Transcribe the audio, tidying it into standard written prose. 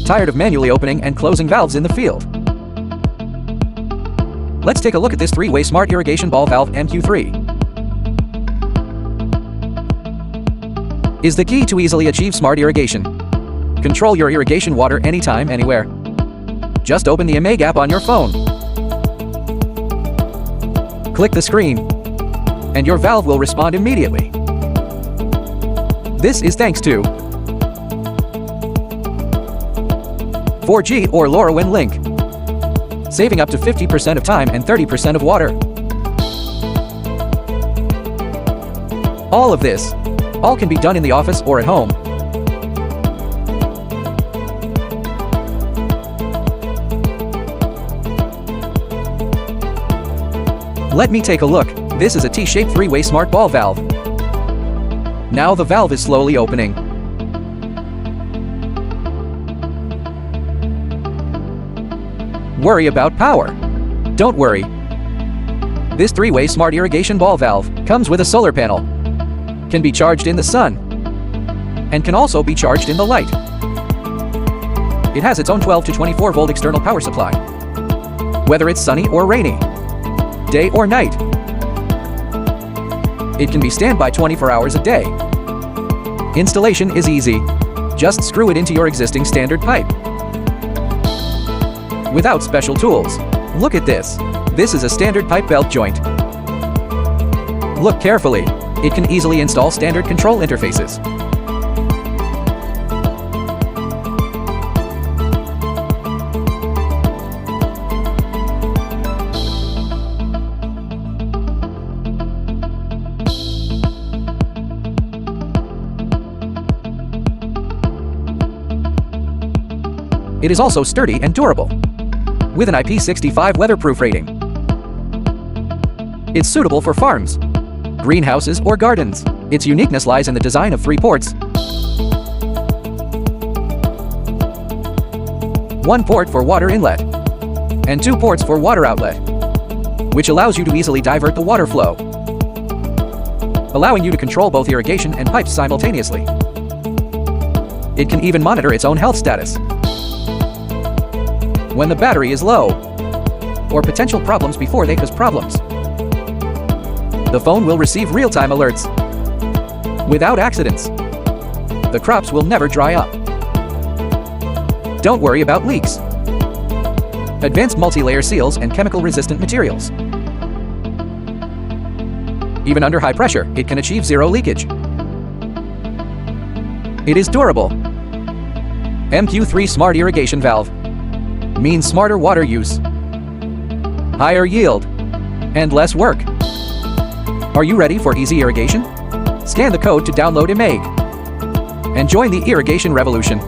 Tired of manually opening and closing valves in the field? Let's take a look at this 3-way smart irrigation ball valve MQ-3. Is the key to easily achieve smart irrigation. Control your irrigation water anytime, anywhere. Just open the MA app on your phone. Click the screen, and your valve will respond immediately. This is thanks to 4G or LoRaWan link, saving up to 50% of time and 30% of water. All of this can be done in the office or at home. Let me take a look. This is a T-shaped 3-way smart ball valve. Now the valve is slowly opening. Worry about power? Don't worry. This 3-way smart irrigation ball valve comes with a solar panel, can be charged in the sun, and can also be charged in the light. It has its own 12 to 24 volt external power supply. Whether it's sunny or rainy, day or night, it can be standby 24 hours a day. Installation is easy. Just screw it into your existing standard pipe, without special tools. Look at this. This is a standard pipe belt joint. Look carefully. It can easily install standard control interfaces. It is also sturdy and durable, with an IP65 weatherproof rating. It's suitable for farms, greenhouses, or gardens. Its uniqueness lies in the design of 3 ports. 1 port for water inlet, and 2 ports for water outlet, which allows you to easily divert the water flow, allowing you to control both irrigation and pipes simultaneously. It can even monitor its own health status when the battery is low, or potential problems before they cause problems. The phone will receive real-time alerts. Without accidents, the crops will never dry up. Don't worry about leaks. Advanced multi-layer seals and chemical-resistant materials. Even under high pressure, it can achieve 0 leakage. It is durable. MQ-3 Smart Irrigation Valve means smarter water use, higher yield, and less work. Are you ready for easy irrigation? Scan the code to download IMAG and join the irrigation revolution.